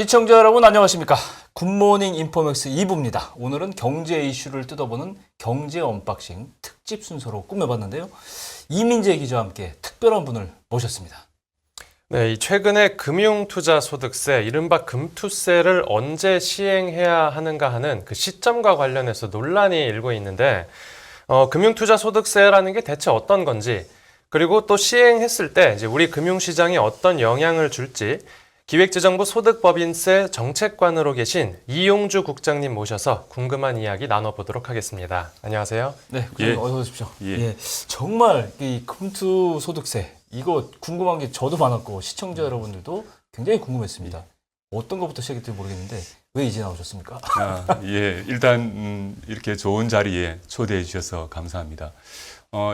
시청자 여러분 안녕하십니까. 굿모닝 인포맥스 2부입니다. 오늘은 경제 이슈를 뜯어보는 경제 언박싱 특집 순서로 꾸며봤는데요. 이민재 기자와 함께 특별한 분을 모셨습니다. 네, 최근에 금융투자소득세, 이른바 금투세를 언제 시행해야 하는가 하는 그 시점과 관련해서 논란이 일고 있는데, 금융투자소득세라는 게 대체 어떤 건지, 그리고 또 시행했을 때 이제 우리 금융시장에 어떤 영향을 줄지, 기획재정부 소득법인세 정책관으로 계신 이용주 국장님 모셔서 궁금한 이야기 나눠보도록 하겠습니다. 안녕하세요. 네, 국장님 어서 오십시오. 예. 정말 이 금투 소득세 이거 궁금한 게 저도 많았고 시청자 여러분들도 굉장히 궁금했습니다. 어떤 것부터 시작할지 모르겠는데 왜 이제 나오셨습니까? 일단 이렇게 좋은 자리에 초대해 주셔서 감사합니다.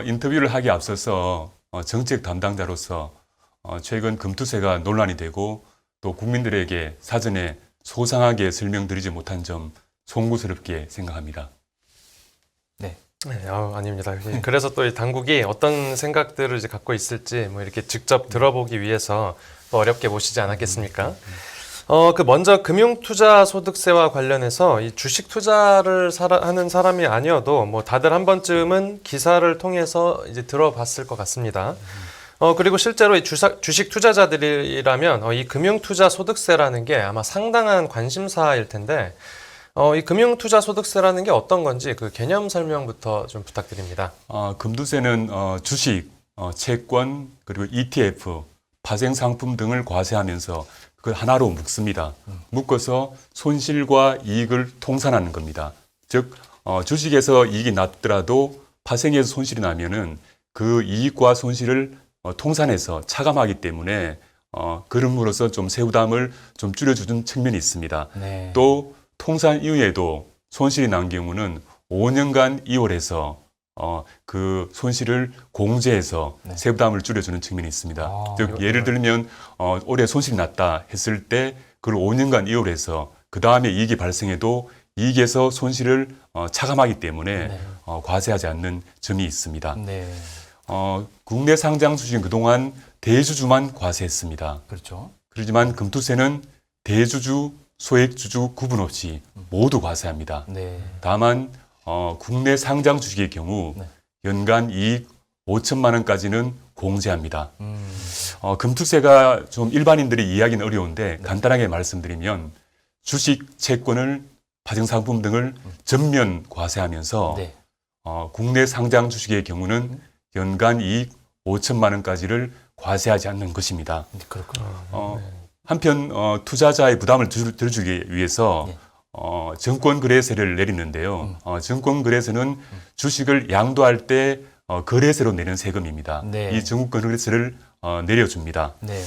인터뷰를 하기 앞서서 정책 담당자로서 최근 금투세가 논란이 되고 또 국민들에게 사전에 소상하게 설명드리지 못한 점 송구스럽게 생각합니다. 네. 네, 아닙니다. 그래서 또 이 당국이 어떤 생각들을 이제 갖고 있을지 뭐 이렇게 직접 들어보기 위해서 또 어렵게 모시지 않았겠습니까? 먼저 금융투자소득세와 관련해서 이 주식 투자를 하는 사람이 아니어도 뭐 다들 한 번쯤은 기사를 통해서 이제 들어봤을 것 같습니다. 그리고 실제로 이 주식 투자자들이라면 이 금융투자소득세라는 게 아마 상당한 관심사일 텐데, 이 금융투자소득세라는 게 어떤 건지 그 개념 설명부터 좀 부탁드립니다. 금투세는 주식, 채권, 그리고 ETF, 파생상품 등을 과세하면서 그걸 하나로 묶습니다. 묶어서 손실과 이익을 통산하는 겁니다. 즉, 주식에서 이익이 났더라도 파생해서 손실이 나면은 그 이익과 손실을 통산해서 차감하기 때문에 그럼으로써 좀 세부담을 좀 줄여주는 측면이 있습니다. 네. 또 통산 이후에도 손실이 난 경우는 5년간 이월해서 그 손실을 공제해서 네. 세부담을 줄여주는 측면이 있습니다. 즉 이거 예를 들면 올해 손실이 났다 했을 때 그걸 5년간 이월해서 그 다음에 이익이 발생해도 이익에서 손실을 차감하기 때문에 네. 과세하지 않는 점이 있습니다. 네. 국내 상장 주식은 그동안 대주주만 과세했습니다. 그렇죠. 그렇지만 금투세는 대주주, 소액주주 구분 없이 모두 과세합니다. 네. 다만 국내 상장 주식의 경우 네. 연간 이익 5천만 원까지는 공제합니다. 금투세가 좀 일반인들이 이해하기는 어려운데 간단하게 말씀드리면 주식, 채권을 파생상품 등을 전면 과세하면서 네. 국내 상장 주식의 경우는 연간 이익 5천만 원까지를 과세하지 않는 것입니다. 그렇군요. 한편 투자자의 부담을 덜어주기 위해서 네. 증권거래세를 내리는데요. 증권거래세는 주식을 양도할 때 거래세로 내는 세금입니다. 네. 이 증권거래세를 내려줍니다. 네.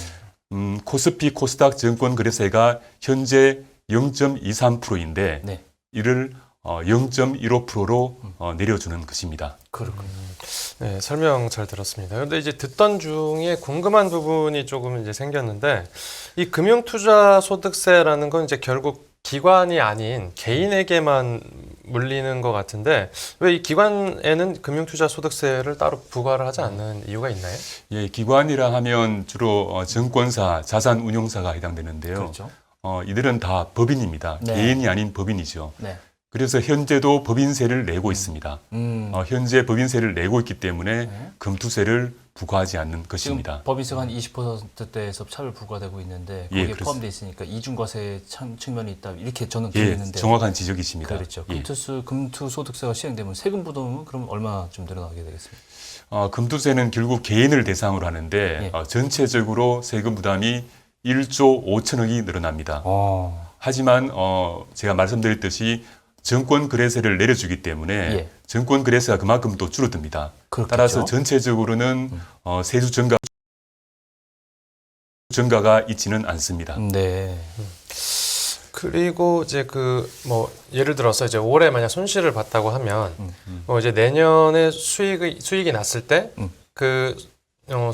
코스피 코스닥 증권거래세가 현재 0.23%인데 네. 이를 0.15%로 내려주는 것입니다. 그렇군요. 네, 설명 잘 들었습니다. 그런데 이제 듣던 중에 궁금한 부분이 조금 이제 생겼는데, 이 금융투자소득세라는 건 이제 결국 기관이 아닌 개인에게만 물리는 것 같은데, 왜 이 기관에는 금융투자소득세를 따로 부과를 하지 않는 이유가 있나요? 예, 기관이라 하면 주로 증권사, 자산운용사가 해당되는데요. 그렇죠. 이들은 다 법인입니다. 네. 개인이 아닌 법인이죠. 네. 그래서 현재도 법인세를 내고 있습니다. 현재 법인세를 내고 있기 때문에 네. 금투세를 부과하지 않는 지금 것입니다. 법인세가 한 20%대에서 차별 부과되고 있는데 거기에 예, 포함되어 있으니까 이중과세 측면이 있다 이렇게 저는 예, 들리는데 정확한 지적이십니다. 그렇죠. 예. 금투소득세가 시행되면 세금 부담은 그럼 얼마나 좀 늘어나게 되겠습니까? 금투세는 결국 개인을 대상으로 하는데 예. 전체적으로 세금 부담이 1조 5천억이 늘어납니다. 하지만 제가 말씀드렸듯이 증권거래세를 내려주기 때문에 예. 증권거래세가 그만큼 또 줄어듭니다. 그렇겠죠. 따라서 전체적으로는 세수 증가가 있지는 않습니다. 네. 그리고 이제 예를 들어서 이제 올해 만약 손실을 봤다고 하면, 이제 내년에 수익이 났을 때,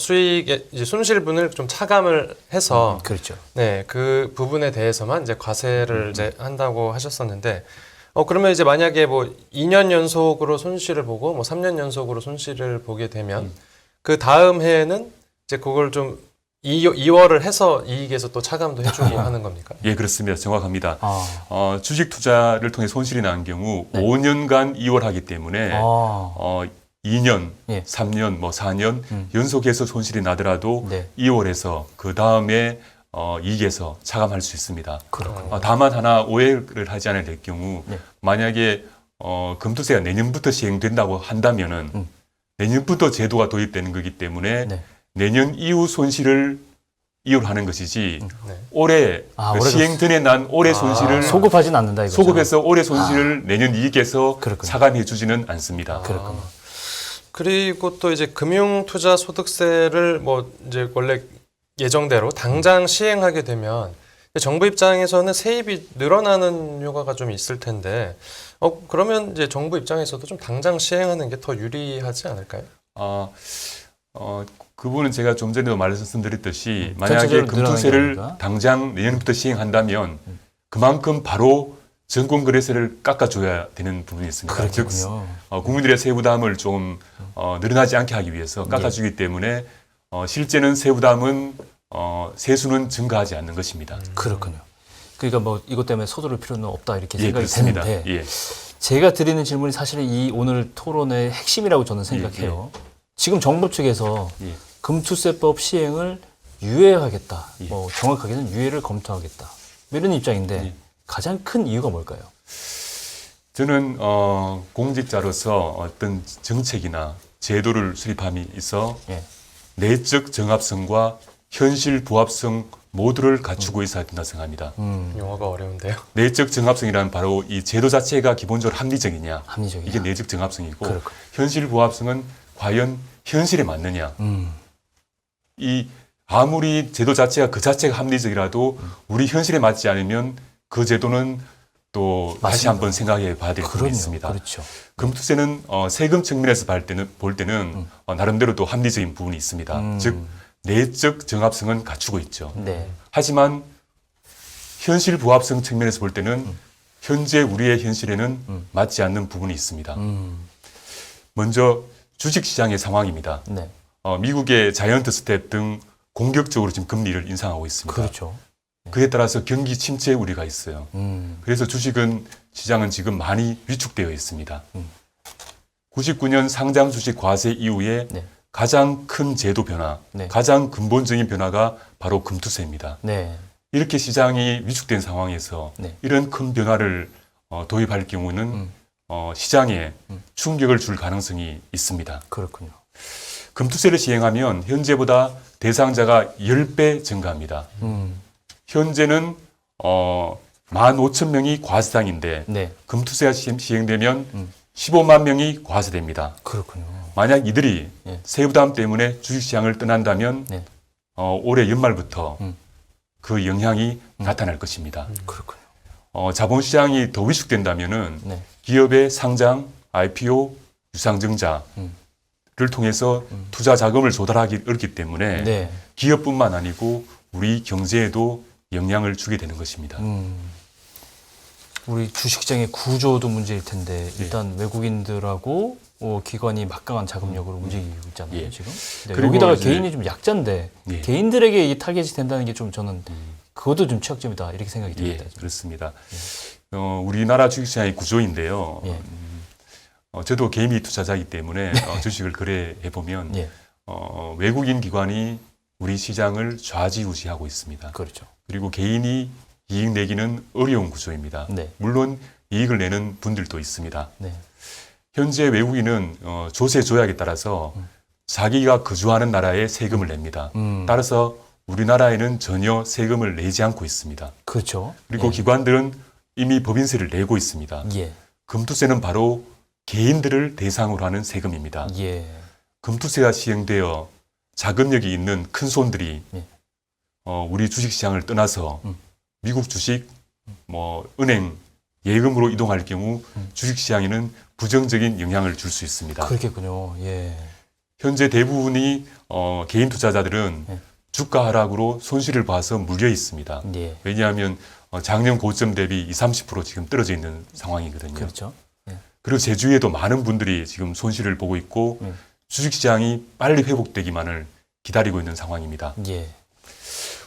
수익의 이제 손실분을 좀 차감을 해서, 그렇죠. 네, 그 부분에 대해서만 이제 과세를 이제 한다고 하셨었는데, 그러면 이제 만약에 뭐 2년 연속으로 손실을 보고 뭐 3년 연속으로 손실을 보게 되면 그 다음 해에는 이제 그걸 좀 이월을 해서 이익에서 또 차감도 해주고 하는 겁니까? 예, 그렇습니다. 정확합니다. 아, 주식 투자를 통해 손실이 난 경우 네. 5년간 이월하기 때문에 아, 2년, 예. 3년, 4년 연속해서 손실이 나더라도 네. 2월에서 그 다음에 이익에서 차감할 수 있습니다. 그렇군요. 다만 하나 오해를 하지 않아야 될 경우 네. 만약에 금투세가 내년부터 시행된다고 한다면은 내년부터 제도가 도입되는 거기 때문에 네. 내년 이후 손실을 이월하는 것이지 네. 올해 아, 그 올해 시행 전에 난 올해 손실을 소급하진 않는다 이거죠. 소급해서 올해 손실을 내년 이익에서 그렇군요. 차감해 주지는 않습니다. 그렇군요. 그리고 또 이제 금융투자소득세를 뭐 이제 원래 예정대로 당장 시행하게 되면 정부 입장에서는 세입이 늘어나는 효과가 좀 있을 텐데 그러면 이제 정부 입장에서도 좀 당장 시행하는 게 더 유리하지 않을까요? 그 부분은 제가 좀 전에도 말씀드렸듯이 전체적으로 만약에 금투세를 늘어나는 거니까. 당장 내년부터 시행한다면 그만큼 바로 증권거래세를 깎아줘야 되는 부분이 있습니다. 즉 그렇군요. 국민들의 세부담을 좀 늘어나지 않게 하기 위해서 깎아주기 때문에 실제는 세부담은 세수는 증가하지 않는 것입니다. 그렇군요. 그러니까 뭐 이것 때문에 서두를 필요는 없다 이렇게 예, 생각이 그렇습니다. 되는데 예. 제가 드리는 질문이 사실은 이 오늘 토론의 핵심이라고 저는 생각해요. 지금 정부 측에서 예. 금투세법 시행을 유예하겠다. 예. 뭐 정확하게는 유예를 검토하겠다. 이런 입장인데 예. 가장 큰 이유가 뭘까요? 저는 공직자로서 어떤 정책이나 제도를 수립함이 있어 예. 내적 정합성과 현실 부합성 모두를 갖추고 있어야 된다 생각합니다. 용어가 어려운데요. 내적 정합성이란 바로 이 제도 자체가 기본적으로 합리적이냐, 합리적이냐. 이게 내적 정합성이고 그렇군요. 현실 부합성은 과연 현실에 맞느냐. 음. 이 아무리 제도 자체가 그 자체가 합리적이라도 우리 현실에 맞지 않으면 그 제도는 또 다시 맞습니다. 한번 생각해 봐야 될 부분이 그럼요. 있습니다. 그렇죠. 금투세는 세금 측면에서 볼 때는 나름대로 또 합리적인 부분이 있습니다. 즉 내적 정합성은 갖추고 있죠. 네. 하지만 현실 부합성 측면에서 볼 때는 현재 우리의 현실에는 맞지 않는 부분이 있습니다. 먼저 주식시장의 상황입니다. 네. 미국의 자이언트 스텝 등 공격적으로 지금 금리를 인상하고 있습니다. 그렇죠. 그에 따라서 경기 침체 우려가 있어요. 그래서 주식은 시장은 지금 많이 위축되어 있습니다. 99년 상장 주식 과세 이후에 네. 가장 큰 제도 변화, 네. 가장 근본적인 변화가 바로 금투세입니다. 네. 이렇게 시장이 위축된 상황에서 네. 이런 큰 변화를 도입할 경우는 시장에 충격을 줄 가능성이 있습니다. 그렇군요. 금투세를 시행하면 현재보다 대상자가 10배 증가합니다. 현재는 15,000명이 과세상인데 네. 금투세가 시행되면 15만 명이 과세됩니다. 그렇군요. 만약 이들이 예. 세부담 때문에 주식시장을 떠난다면 네. 올해 연말부터 그 영향이 나타날 것입니다. 그렇군요. 자본시장이 더 위축된다면은 네. 기업의 상장, IPO, 유상증자를 통해서 투자 자금을 조달하기 어렵기 때문에 네. 기업뿐만 아니고 우리 경제에도 영향을 주게 되는 것입니다. 우리 주식시장의 구조도 문제일 텐데 일단 외국인들하고 기관이 막강한 자금력으로 움직이고 있잖아요 예. 지금. 네, 그리고 여기다가 이제- 개인이 좀 약자인데 예. 개인들에게 이 타겟이 된다는 게 좀 저는 그것도 좀 취약점이다 이렇게 생각이 예, 듭니다. 그렇습니다. 우리나라 주식시장의 구조인데요. 예. 저도 개미 투자자이기 때문에 주식을 거래해 보면 예. 외국인 기관이 우리 시장을 좌지우지하고 있습니다. 그렇죠. 그리고 개인이 이익 내기는 어려운 구조입니다. 네. 물론 이익을 내는 분들도 있습니다. 네. 현재 외국인은 조세 조약에 따라서 자기가 거주하는 나라에 세금을 냅니다. 따라서 우리나라에는 전혀 세금을 내지 않고 있습니다. 그렇죠. 그리고 기관들은 이미 법인세를 내고 있습니다. 예. 금투세는 바로 개인들을 대상으로 하는 세금입니다. 예. 금투세가 시행되어 자금력이 있는 큰 손들이 예. 우리 주식시장을 떠나서 미국 주식, 은행, 예금으로 이동할 경우 주식시장에는 부정적인 영향을 줄 수 있습니다. 그렇겠군요. 예. 현재 대부분이 개인 투자자들은 예. 주가 하락으로 손실을 봐서 물려 있습니다. 예. 왜냐하면 작년 고점 대비 20-30% 지금 떨어져 있는 상황이거든요. 그렇죠. 그리고 제 주위에도 많은 분들이 지금 손실을 보고 있고 주식시장이 빨리 회복되기만을 기다리고 있는 상황입니다. 예.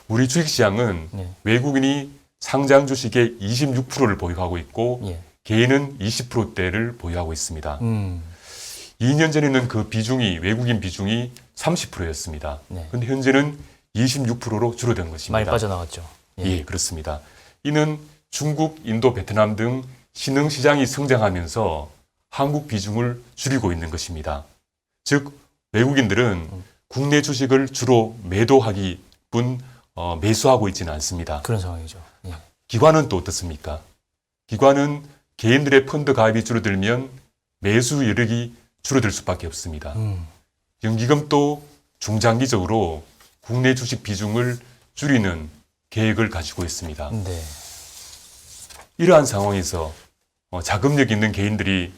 우리 주식시장은 예. 외국인이 상장 주식의 26%를 보유하고 있고 예. 개인은 20%대를 보유하고 있습니다. 2년 전에는 그 비중이 외국인 비중이 30%였습니다. 네. 그런데 현재는 26%로 줄어든 것입니다. 많이 빠져나갔죠. 예, 그렇습니다. 이는 중국, 인도, 베트남 등 신흥 시장이 성장하면서 한국 비중을 줄이고 있는 것입니다. 즉 외국인들은 국내 주식을 주로 매도하기 뿐 매수하고 있지는 않습니다. 그런 상황이죠. 예. 기관은 또 어떻습니까? 기관은 개인들의 펀드 가입이 줄어들면 매수 여력이 줄어들 수밖에 없습니다. 연기금도 중장기적으로 국내 주식 비중을 줄이는 계획을 가지고 있습니다. 네. 이러한 상황에서 자금력 있는 개인들이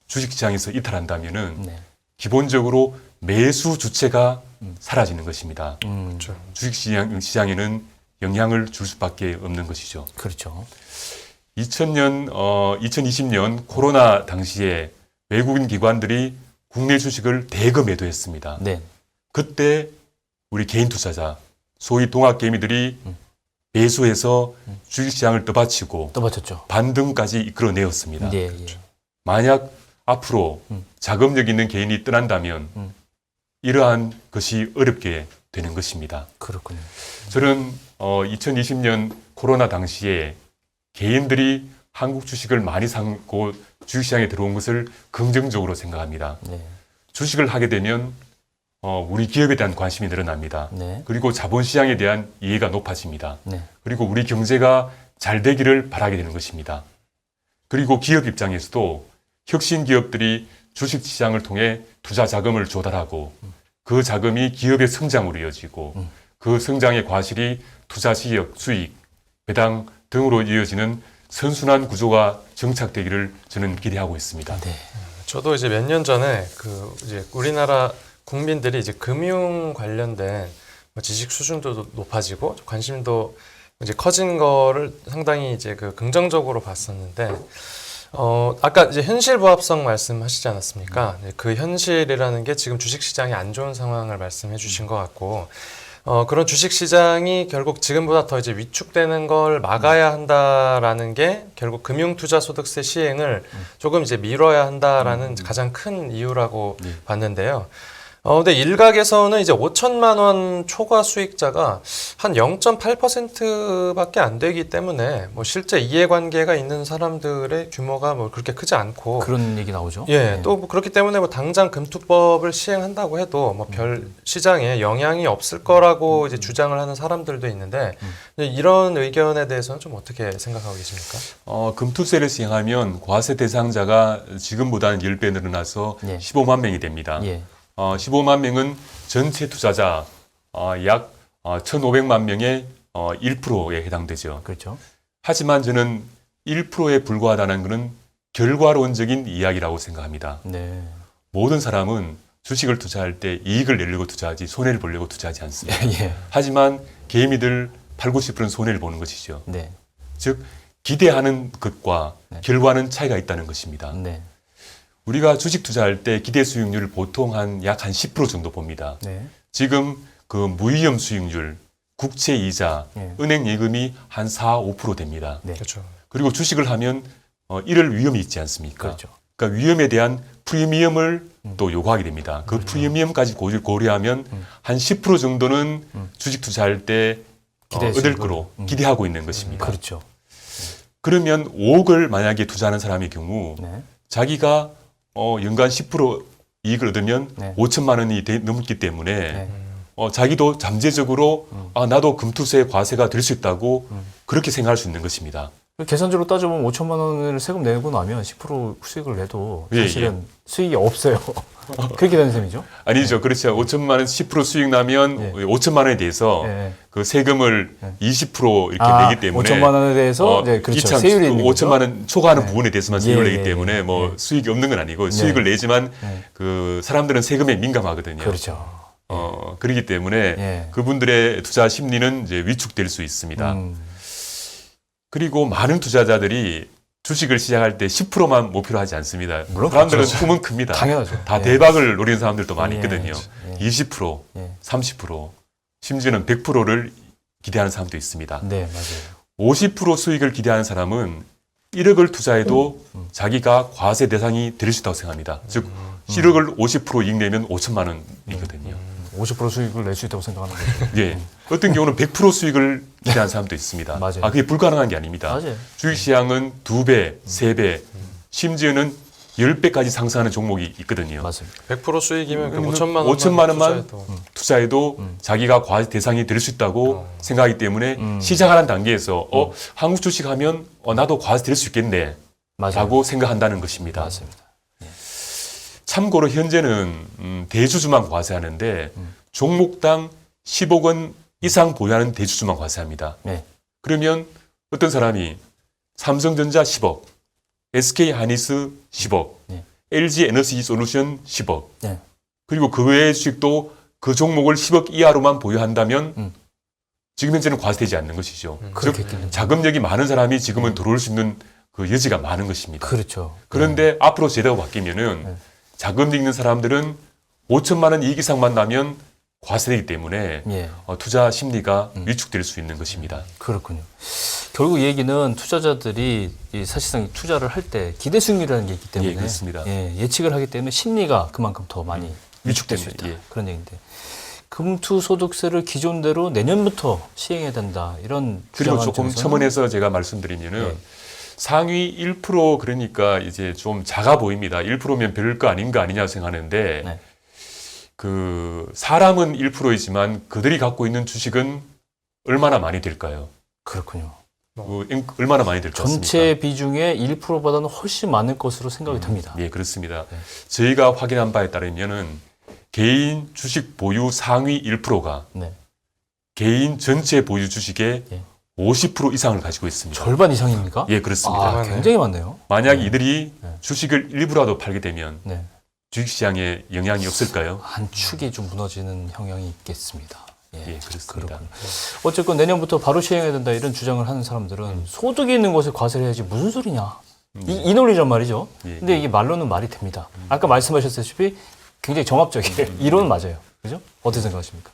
주식시장에서 이탈한다면은 네. 기본적으로 매수 주체가 사라지는 것입니다. 그렇죠. 주식시장에는 영향을 줄 수밖에 없는 것이죠. 그렇죠. 2020년 코로나 당시에 외국인 기관들이 국내 주식을 대거 매도했습니다. 네. 그때 우리 개인 투자자, 소위 동학개미들이 매수해서 주식시장을 떠받치고 또 맞췄죠. 반등까지 이끌어내었습니다. 예, 예. 만약 앞으로 자금력 있는 개인이 떠난다면 이러한 것이 어렵게 되는 것입니다. 그렇군요. 저는 2020년 코로나 당시에 개인들이 한국 주식을 많이 사고 주식시장에 들어온 것을 긍정적으로 생각합니다. 네. 주식을 하게 되면 우리 기업에 대한 관심이 늘어납니다. 네. 그리고 자본시장에 대한 이해가 높아집니다. 네. 그리고 우리 경제가 잘 되기를 바라게 되는 것입니다. 그리고 기업 입장에서도 혁신 기업들이 주식시장을 통해 투자 자금을 조달하고 그 자금이 기업의 성장으로 이어지고 그 성장의 과실이 투자 시역, 수익, 배당 등으로 이어지는 선순환 구조가 정착되기를 저는 기대하고 있습니다. 네. 저도 이제 몇 년 전에 그 이제 우리나라 국민들이 이제 금융 관련된 지식 수준도 높아지고 관심도 이제 커진 거를 상당히 이제 그 긍정적으로 봤었는데 아까 이제 현실 부합성 말씀하시지 않았습니까? 그 현실이라는 게 지금 주식 시장이 안 좋은 상황을 말씀해 주신 것 같고 그런 주식 시장이 결국 지금보다 더 이제 위축되는 걸 막아야 한다라는 게 결국 금융투자소득세 시행을 조금 이제 미뤄야 한다라는 가장 큰 이유라고 봤는데요. 근데 일각에서는 이제 5천만 원 초과 수익자가 한 0.8%밖에 안 되기 때문에 뭐 실제 이해관계가 있는 사람들의 규모가 뭐 그렇게 크지 않고 그런 얘기 나오죠. 예, 네. 또 뭐 그렇기 때문에 뭐 당장 금투법을 시행한다고 해도 뭐 별 시장에 영향이 없을 거라고 이제 주장을 하는 사람들도 있는데 이런 의견에 대해서는 좀 어떻게 생각하고 계십니까? 금투세를 시행하면 과세 대상자가 지금보다는 10배 늘어나서 예. 15만 명이 됩니다. 예. 15만 명은 전체 투자자 약 1,500만 명의 1%에 해당되죠. 그렇죠. 하지만 저는 1%에 불과하다는 것은 결과론적인 이야기라고 생각합니다. 네. 모든 사람은 주식을 투자할 때 이익을 내려고 투자하지 손해를 보려고 투자하지 않습니다. 예. 하지만 개미들 8, 90%는 손해를 보는 것이죠. 네. 즉 기대하는 것과 네. 결과는 차이가 있다는 것입니다. 네. 우리가 주식 투자할 때 기대 수익률을 보통 약 한 10% 정도 봅니다. 네. 지금 그 무위험 수익률, 국채 이자, 네. 은행 예금이 한 4, 5% 됩니다. 네. 그렇죠. 그리고 주식을 하면 이럴 위험이 있지 않습니까? 그렇죠. 그러니까 위험에 대한 프리미엄을 또 요구하게 됩니다. 그 프리미엄까지 고려하면 한 10% 정도는 주식 투자할 때 기대 얻을 수익을. 거로 기대하고 있는 것입니다. 그렇죠. 그러면 5억을 만약에 투자하는 사람의 경우 네. 자기가 연간 10% 이익을 얻으면 네. 5천만 원이 넘기 때문에 네. 자기도 잠재적으로 나도 금투세 과세가 될 수 있다고 그렇게 생각할 수 있는 것입니다. 계산적으로 따져보면 5천만 원을 세금 내고 나면 10% 수익을 내도 예, 사실은 수익이 없어요. 그렇게 되는 셈이죠. 아니죠. 그렇죠. 5천만 원 10% 수익 나면 예. 5천만 원에 대해서 예. 그 세금을 예. 20% 이렇게 내기 때문에 5천만 원에 대해서 이제 그렇죠. 세율이 있는 거죠. 5천만 원 초과하는 네. 부분에 대해서만 예, 세율을 예, 내기 때문에 예, 뭐 예. 수익이 없는 건 아니고 수익을 내지만 예. 그 사람들은 세금에 민감하거든요. 그렇죠. 그렇기 때문에 예. 그분들의 투자 심리는 이제 위축될 수 있습니다. 음. 그리고 많은 투자자들이 주식을 시작할 때 10%만 목표로 하지 않습니다. 물론 사람들은 그렇죠. 꿈은 큽니다. 당연하죠. 다 예. 대박을 노리는 사람들도 많이 예. 있거든요. 예. 20%, 예. 30%, 심지어는 100%를 기대하는 사람도 있습니다. 네, 맞아요. 50% 수익을 기대하는 사람은 1억을 투자해도 자기가 과세 대상이 될 수 있다고 생각합니다. 즉 1억을 50% 이익 내면 5천만 원이거든요. 50% 수익을 낼 수 있다고 생각하는 거죠. 예. 어떤 경우는 100% 수익을 기대하는 사람도 있습니다. 맞아요. 그게 불가능한 게 아닙니다. 맞아요. 주식시장은 2배, 3배, 심지어는 10배까지 상승하는 종목이 있거든요. 맞습니다. 100% 수익이면 그 그러면 5천만 원만 투자해도 자기가 과세 대상이 될 수 있다고 생각하기 때문에 시작하는 단계에서 한국 주식하면 나도 과세 될 수 있겠네 맞아요. 라고 생각한다는 것입니다. 맞습니다. 참고로 현재는 대주주만 과세하는데 종목당 10억 원 이상 보유하는 대주주만 과세합니다. 네. 그러면 어떤 사람이 삼성전자 10억, SK하이닉스 10억, 네. LG 에너지 솔루션 10억, 네. 그리고 그 외의 주식도 그 종목을 10억 이하로만 보유한다면 지금 현재는 과세되지 않는 것이죠. 즉 그렇겠군요. 자금력이 많은 사람이 지금은 들어올 수 있는 그 여지가 많은 것입니다. 그렇죠. 그런데 앞으로 제도가 바뀌면은 네. 자금력 있는 사람들은 5천만 원 이익 이상만 나면 과세되기 때문에 예. 투자 심리가 위축될 수 있는 것입니다. 그렇군요. 결국 이 얘기는 투자자들이 사실상 투자를 할 때 기대 수익률이라는 게 있기 때문에 예, 그렇습니다. 예측을 하기 때문에 심리가 그만큼 더 많이 위축될 수 있다. 예. 그런 얘기인데 금투소득세를 기존대로 내년부터 시행해야 된다. 이런 그리고 주장하는 조금 쪽에서는 첨언해서 제가 말씀드리면은 예. 상위 1% 그러니까 이제 좀 작아 보입니다. 1%면 별거 아닌 거 아니냐 생각하는데 네. 그 사람은 1%이지만 그들이 갖고 있는 주식은 얼마나 많이 될까요? 그렇군요. 얼마나 많이 될 것 같습니까? 전체 비중의 1%보다는 훨씬 많을 것으로 생각이 됩니다. 예, 그렇습니다. 네. 저희가 확인한 바에 따르면은 개인 주식 보유 상위 1%가 네. 개인 전체 보유 주식의 예. 50% 이상을 가지고 있습니다. 절반 이상입니까? 예, 그렇습니다. 아, 굉장히 많네요. 만약 이들이 네. 주식을 일부라도 팔게 되면 네. 주식시장에 영향이 없을까요? 한 축이 좀 무너지는 영향이 있겠습니다. 예, 그렇습니다. 그렇군요. 어쨌건 내년부터 바로 시행해야 된다 이런 주장을 하는 사람들은 소득이 있는 곳에 과세를 해야지 무슨 소리냐. 이 논리란 말이죠. 예, 근데 이게 말로는 말이 됩니다. 아까 말씀하셨다시피 굉장히 정합적이에요. 이론은 맞아요. 그죠? 어떻게 생각하십니까?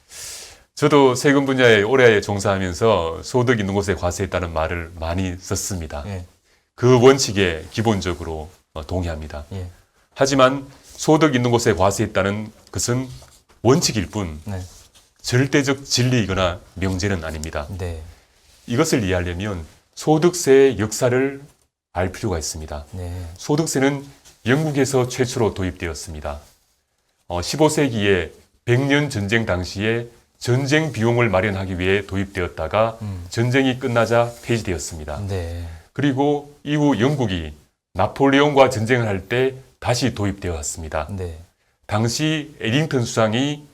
저도 세금 분야에 오래 종사하면서 소득 있는 곳에 과세했다는 말을 많이 썼습니다. 예. 그 원칙에 기본적으로 동의합니다. 예. 하지만 소득 있는 곳에 과세했다는 것은 원칙일 뿐 네. 절대적 진리이거나 명제는 아닙니다. 네. 이것을 이해하려면 소득세의 역사를 알 필요가 있습니다. 네. 소득세는 영국에서 최초로 도입되었습니다. 15세기에 100년 전쟁 당시에 전쟁 비용을 마련하기 위해 도입되었다가 전쟁이 끝나자 폐지되었습니다. 네. 그리고 이후 영국이 나폴레옹과 전쟁을 할 때 다시 도입되었습니다. 네. 당시 에딩턴 수상이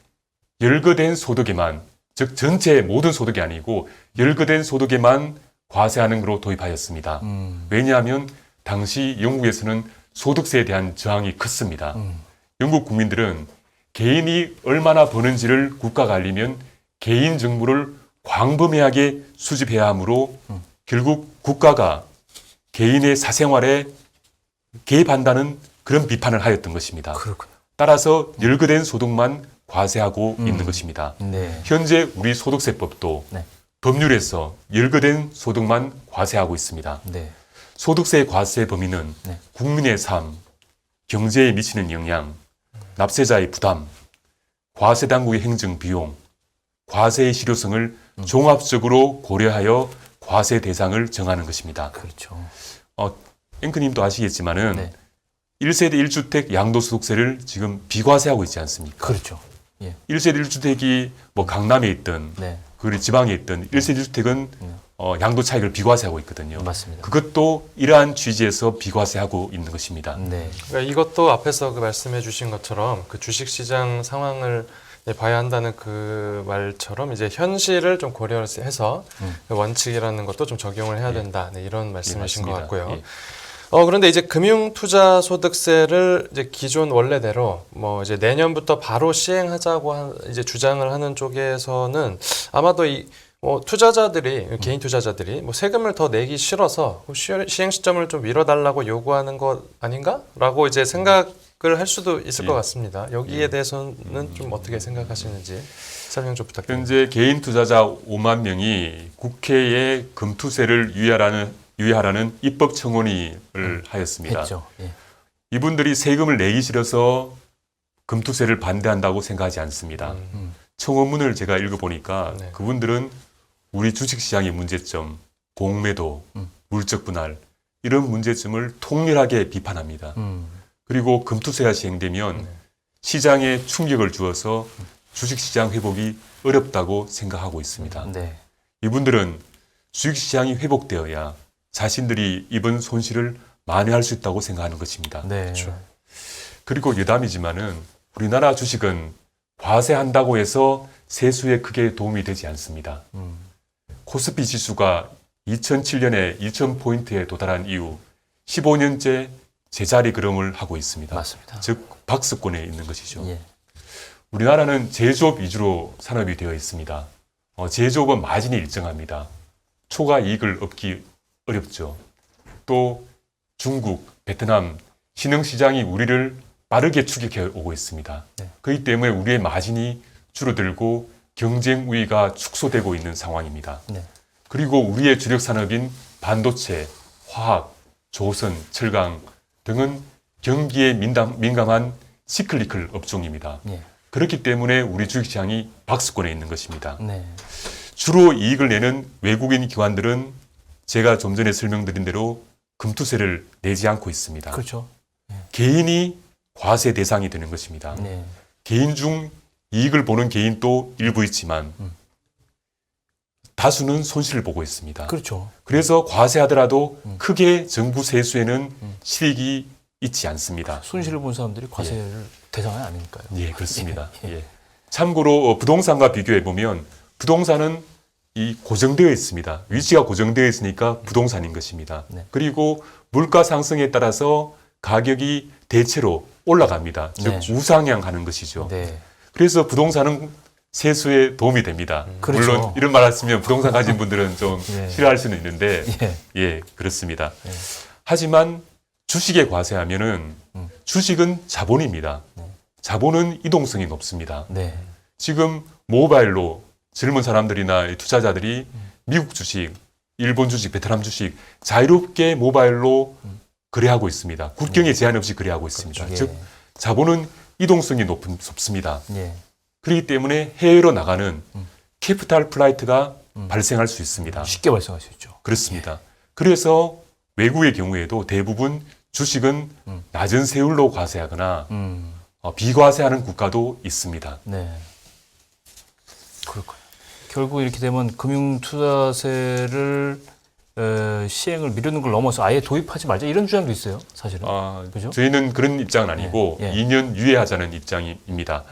열거된 소득에만, 즉 전체 모든 소득이 아니고 열거된 소득에만 과세하는 것으로 도입하였습니다. 왜냐하면 당시 영국에서는 소득세에 대한 저항이 컸습니다. 영국 국민들은 개인이 얼마나 버는지를 국가가 알리면 개인 정보를 광범위하게 수집해야 하므로 결국 국가가 개인의 사생활에 개입한다는 그런 비판을 하였던 것입니다. 그렇군요. 따라서 열거된 소득만 과세하고 있는 것입니다. 네. 현재 우리 소득세법도 네. 법률에서 열거된 소득만 과세하고 있습니다. 네. 소득세 과세 범위는 네. 국민의 삶, 경제에 미치는 영향, 납세자의 부담, 과세 당국의 행정 비용, 과세의 실효성을 종합적으로 고려하여 과세 대상을 정하는 것입니다. 그렇죠. 앵커님도 아시겠지만은 네. 1세대 1주택 양도소득세를 지금 비과세하고 있지 않습니까? 그렇죠. 예. 1세대 1주택이 뭐 강남에 있든 네. 그리고 지방에 있든 1세대 1주택은 양도 차익을 비과세하고 있거든요. 맞습니다. 그것도 이러한 취지에서 비과세하고 있는 것입니다. 네. 그러니까 이것도 앞에서 그 말씀해 주신 것처럼 그 주식시장 상황을 봐야 한다는 그 말처럼 이제 현실을 좀 고려해서 그 원칙이라는 것도 좀 적용을 해야 된다. 네, 이런 말씀이신 것 맞습니다. 같고요. 예. 그런데 이제 금융투자소득세를 이제 기존 원래대로 뭐 이제 내년부터 바로 시행하자고 이제 주장을 하는 쪽에서는 아마도 투자자들이 개인 투자자들이 뭐 세금을 더 내기 싫어서 시행 시점을 좀 미뤄달라고 요구하는 것 아닌가라고 이제 생각을 생각을 할 수도 있을 예. 것 같습니다. 여기에 예. 대해서는 좀 어떻게 생각하시는지 설명 좀 부탁드립니다. 현재 개인 투자자 5만 명이 국회에 금투세를 유예하라는 입법 청원을 하였습니다. 했죠. 예. 이분들이 세금을 내기 싫어서 금투세를 반대한다고 생각하지 않습니다. 청원문을 제가 읽어보니까 네. 그분들은 우리 주식시장의 문제점, 공매도, 물적 분할 이런 문제점을 통렬하게 비판합니다. 그리고 금투세가 시행되면 네. 시장에 충격을 주어서 주식시장 회복이 어렵다고 생각하고 있습니다. 네. 이분들은 주식시장이 회복되어야 자신들이 입은 손실을 만회할 수 있다고 생각하는 것입니다. 네. 그렇죠. 그리고 여담이지만은 우리나라 주식은 과세한다고 해서 세수에 크게 도움이 되지 않습니다. 코스피 지수가 2007년에 2000포인트에 도달한 이후 15년째 제자리 걸음을 하고 있습니다. 맞습니다. 즉 박스권에 있는 것이죠. 예. 우리나라는 제조업 위주로 산업이 되어 있습니다. 제조업은 마진이 일정합니다. 초과 이익을 얻기 어렵죠. 또 중국, 베트남, 신흥시장이 우리를 빠르게 추격해 오고 있습니다. 네. 그렇기 때문에 우리의 마진이 줄어들고 경쟁 우위가 축소되고 있는 상황입니다. 네. 그리고 우리의 주력 산업인 반도체, 화학, 조선, 철강 등은 경기에 민감한 시클리컬 업종입니다. 예. 그렇기 때문에 우리 주식시장이 박스권에 있는 것입니다. 네. 주로 이익을 내는 외국인 기관들은 제가 좀 전에 설명드린 대로 금투세를 내지 않고 있습니다. 그렇죠. 개인이 과세 대상이 되는 것입니다. 네. 개인 중 이익을 보는 개인도 일부 있지만 다수는 손실을 보고 있습니다. 그렇죠. 그래서 과세하더라도 크게 정부 세수에는 실익이 있지 않습니다. 손실을 본 사람들이 과세를 대상이 아니니까요. 예, 그렇습니다. 예. 예. 참고로 부동산과 비교해 보면 부동산은 이 고정되어 있습니다. 위치가 고정되어 있으니까 부동산인 것입니다. 네. 그리고 물가 상승에 따라서 가격이 대체로 올라갑니다. 즉 네. 우상향하는 것이죠. 네. 그래서 부동산은 세수에 도움이 됩니다. 그렇죠. 물론 이런 말 하시면 부동산 가진 분들은 좀 예. 싫어할 수는 있는데 예. 예, 그렇습니다. 예. 하지만 주식에 과세하면은 주식은 자본입니다. 자본은 이동성이 높습니다. 네. 지금 모바일로 젊은 사람들이나 투자자들이 미국 주식, 일본 주식, 베트남 주식 자유롭게 모바일로 거래하고 있습니다. 국경에 제한 없이 거래하고 있습니다. 예. 즉 자본은 이동성이 높습니다. 예. 그렇기 때문에 해외로 나가는 캐피탈 플라이트가 발생할 수 있습니다. 쉽게 발생할 수 있죠. 그렇습니다. 그래서 외국의 경우에도 대부분 주식은 낮은 세율로 과세하거나 비과세하는 국가도 있습니다. 네. 그렇군요. 결국 이렇게 되면 금융투자세를 시행을 미루는 걸 넘어서 아예 도입하지 말자 이런 주장도 있어요. 사실은. 그죠? 저희는 그런 입장은 아니고 예, 예. 2년 유예하자는 입장입니다.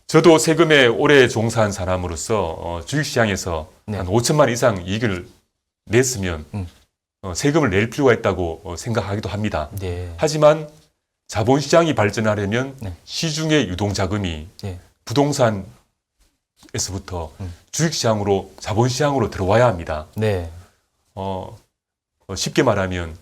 저도 세금에 오래 종사한 사람으로서 주식시장에서 네. 한 5천만 원 이상 이익을 냈으면 세금을 낼 필요가 있다고 생각하기도 합니다. 네. 하지만 자본시장이 발전하려면 네. 시중의 유동자금이 예. 부동산에서부터 주식시장으로 자본시장으로 들어와야 합니다. 네. 쉽게 말하면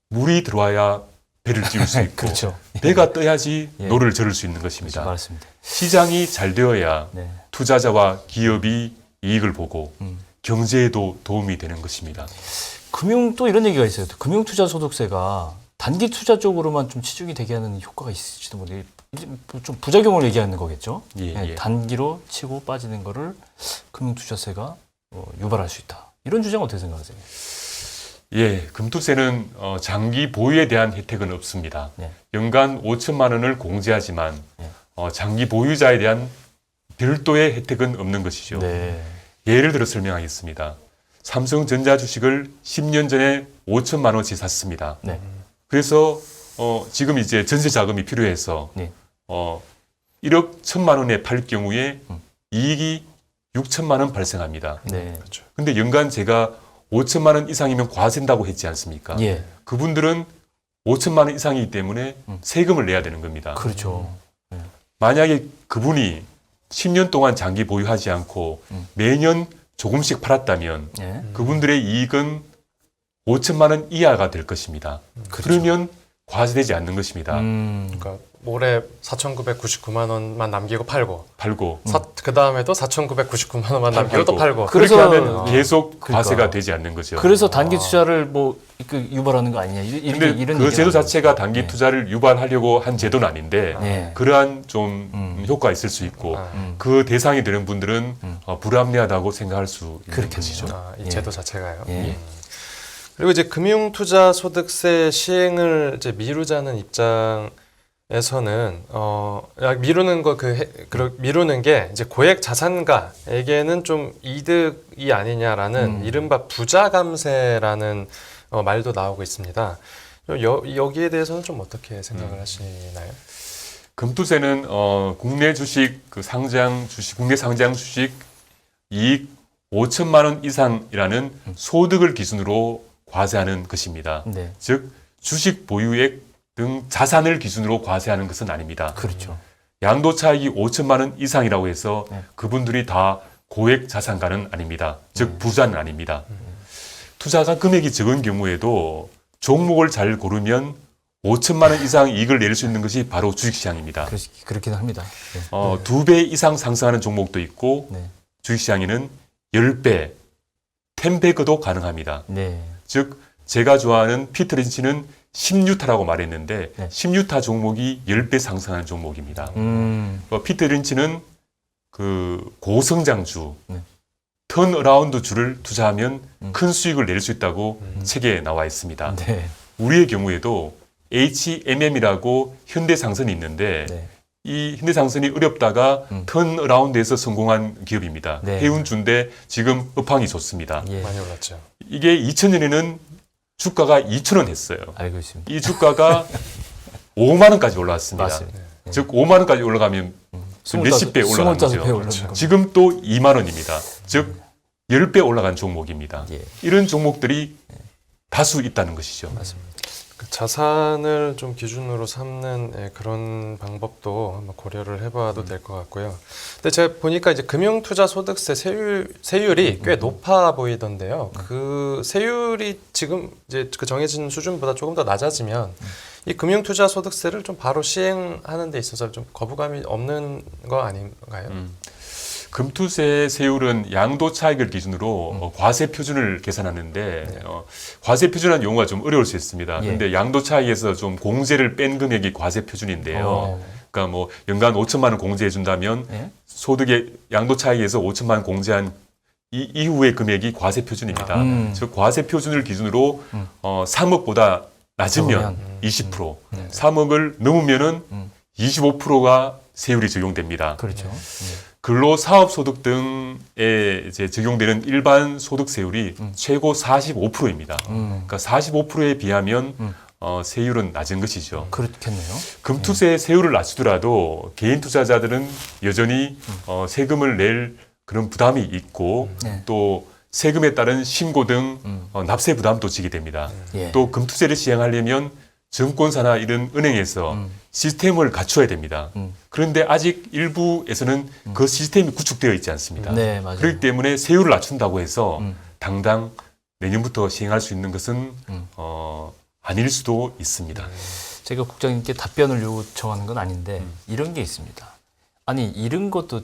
물이 들어와야 배를 띄울 수 있고 그렇죠. 배가 떠야지 예. 노를 저을 수 있는 그렇죠. 것입니다. 맞습니다. 시장이 잘 되어야 네. 투자자와 기업이 이익을 보고 경제에도 도움이 되는 것입니다. 금융 또 이런 얘기가 있어요. 금융투자소득세가 단기 투자 쪽으로만 좀 치중이 되게 하는 효과가 있을지도 모르겠어요. 좀 부작용을 얘기하는 거겠죠. 예, 네, 예. 단기로 치고 빠지는 거를 금융투자세가 유발할 수 있다. 이런 주장 어떻게 생각하세요? 예, 금투세는 장기 보유에 대한 혜택은 없습니다. 네. 연간 5천만 원을 공제하지만 네. 장기 보유자에 대한 별도의 혜택은 없는 것이죠. 네. 예를 들어 설명하겠습니다. 삼성전자 주식을 10년 전에 5천만 원치 샀습니다. 네. 그래서 지금 이제 전세 자금이 필요해서 네. 1억 1천만 원에 팔 경우에 이익이 6천만 원 발생합니다. 네. 그렇죠. 근데 연간 제가 5천만 원 이상이면 과세된다고 했지 않습니까? 예. 그분들은 5천만 원 이상이기 때문에 세금을 내야 되는 겁니다. 그렇죠. 만약에 그분이 10년 동안 장기 보유하지 않고 매년 조금씩 팔았다면 예. 그분들의 이익은 5천만 원 이하가 될 것입니다. 그렇죠. 그러면 과세되지 않는 것입니다. 그러니까 올해 4,999만 원만 남기고 팔고 그 다음에도 4,999만 원만 남기고 또 팔고 그렇게 그래서 하면 계속 그러니까. 과세가 되지 않는 거죠. 그래서 단기 투자를 뭐 유발하는 거 아니냐 근데 이런 그 얘기가 제도 자체가 나오죠. 단기 투자를 유발하려고 한 제도는 아닌데 네. 그러한 좀 효과가 있을 수 있고 그 대상이 되는 분들은 불합리하다고 생각할 수 있는 그렇겠네요. 것이죠. 이 예. 제도 자체가요. 예. 그리고 이제 금융투자소득세 시행을 이제 미루자는 입장에서는 미루는 게 이제 고액 자산가에게는 좀 이득이 아니냐라는 이른바 부자 감세라는 말도 나오고 있습니다. 여기에 대해서는 좀 어떻게 생각을 하시나요? 금투세는 국내 주식 국내 상장 주식 이익 5천만 원 이상이라는 소득을 기준으로 과세하는 것입니다. 네. 즉 주식 보유액 등 자산을 기준으로 과세하는 것은 아닙니다. 그렇죠. 양도 차익이 5천만 원 이상이라고 해서 네. 그분들이 다 고액 자산가는 아닙니다. 즉 부자는 아닙니다. 투자가 금액이 적은 경우에도 종목을 잘 고르면 5천만 원 이상 이익을 낼 수 있는 것이 바로 주식시장입니다. 그렇긴 합니다. 네. 2배 이상 상승하는 종목도 있고 네. 주식시장에는 10배, 10배그도 가능합니다. 네. 즉 제가 좋아하는 피터 린치는 10유타라고 말했는데 네. 10유타 종목이 10배 상승하는 종목입니다. 피터 린치는 그 고성장주, 네. 턴어라운드주를 투자하면 큰 수익을 낼 수 있다고 책에 나와 있습니다. 네. 우리의 경우에도 HMM이라고 현대상선이 있는데 네. 이 현대상선이 어렵다가 턴어라운드에서 성공한 기업입니다. 네. 해운주인데 지금 업황이 좋습니다. 예. 많이 올랐죠. 이게 2000년에는 주가가 2,000원 했어요. 알고 있습니다. 이 주가가 5만 원까지 올라왔습니다. 맞습니다. 즉 5만 원까지 올라가면 몇십 배 올라간 거죠. 25배 올라간 겁니다. 지금 또 2만 원입니다. 즉 10배 올라간 종목입니다. 예. 이런 종목들이 다수 있다는 것이죠. 맞습니다. 그 자산을 좀 기준으로 삼는 그런 방법도 한번 고려를 해봐도 될 것 같고요. 근데 제가 보니까 이제 금융투자소득세 세율이 꽤 높아 보이던데요. 그 세율이 지금 이제 그 정해진 수준보다 조금 더 낮아지면 이 금융투자소득세를 좀 바로 시행하는 데 있어서 좀 거부감이 없는 거 아닌가요? 금투세 세율은 양도 차익을 기준으로 과세 표준을 계산하는데 과세 표준이라는 용어가 좀 어려울 수 있습니다. 예. 근데 양도 차익에서 좀 공제를 뺀 금액이 과세 표준인데요. 네. 그러니까 뭐 연간 5천만 원 공제해 준다면 네. 소득의 양도 차익에서 5천만 원 공제한 이후의 금액이 과세 표준입니다. 즉 과세 표준을 기준으로 3억보다 낮으면 20%, 3억을 넘으면은 25%가 세율이 적용됩니다. 그렇죠. 근로사업소득 등에 이제 적용되는 일반 소득세율이 최고 45%입니다. 그러니까 45%에 비하면 세율은 낮은 것이죠. 그렇겠네요. 금투세 세율을 낮추더라도 개인 투자자들은 여전히 세금을 낼 그런 부담이 있고 네. 또 세금에 따른 신고 등 납세 부담도 지게 됩니다. 예. 또 금투세를 시행하려면 증권사나 이런 은행에서 시스템을 갖춰야 됩니다. 그런데 아직 일부에서는 그 시스템이 구축되어 있지 않습니다. 네, 맞아요. 그렇기 때문에 세율을 낮춘다고 해서 당장 내년부터 시행할 수 있는 것은 아닐 수도 있습니다. 제가 국장님께 답변을 요청하는 건 아닌데 이런 게 있습니다. 아니 이런 것도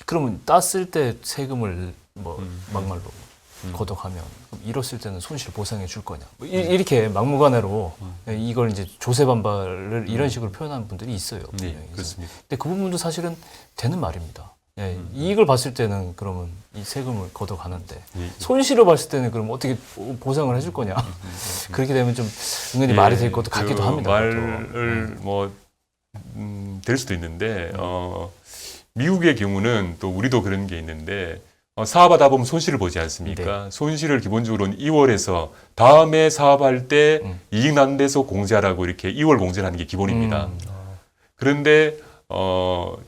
그러면 땄을 때 세금을 뭐 막말로 거둬가면 잃었을 때는 손실 보상해 줄 거냐? 뭐 이렇게 막무가내로 이걸 이제 조세 반발을 이런 식으로 표현하는 분들이 있어요. 네, 분명히. 그렇습니다. 근데 그 부분도 사실은 되는 말입니다. 예, 이익을 봤을 때는 그러면 이 세금을 걷어가는데 예. 손실을 봤을 때는 그럼 어떻게 보상을 해줄 거냐? 그렇게 되면 좀 은근히 말이 될 것도 같기도 그 합니다. 말을 될 수도 있는데 미국의 경우는 또 우리도 그런 게 있는데 사업하다 보면 손실을 보지 않습니까? 네. 손실을 기본적으로는 2월에서 다음에 사업할 때 이익 나는 데서 공제하라고 이렇게 2월 공제를 하는 게 기본입니다. 그런데